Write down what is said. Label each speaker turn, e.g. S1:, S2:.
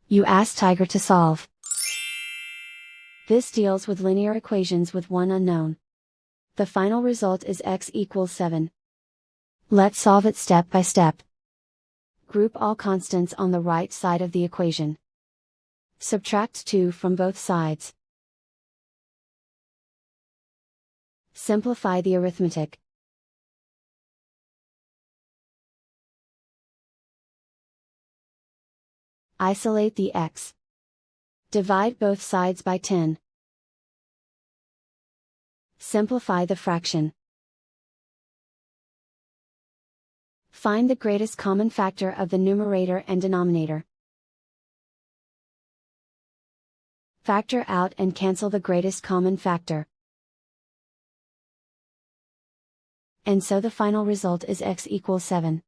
S1: You ask Tiger to solve. This deals with linear equations with one unknown. The final result is x equals 7. Let's solve it step by step. Group all constants on the right side of the equation. Subtract 2 from both sides. Simplify the arithmetic. Isolate the x. Divide both sides by 10. Simplify the fraction. Find the greatest common factor of the numerator and denominator. Factor out and cancel the greatest common factor. And so the final result is x equals 7.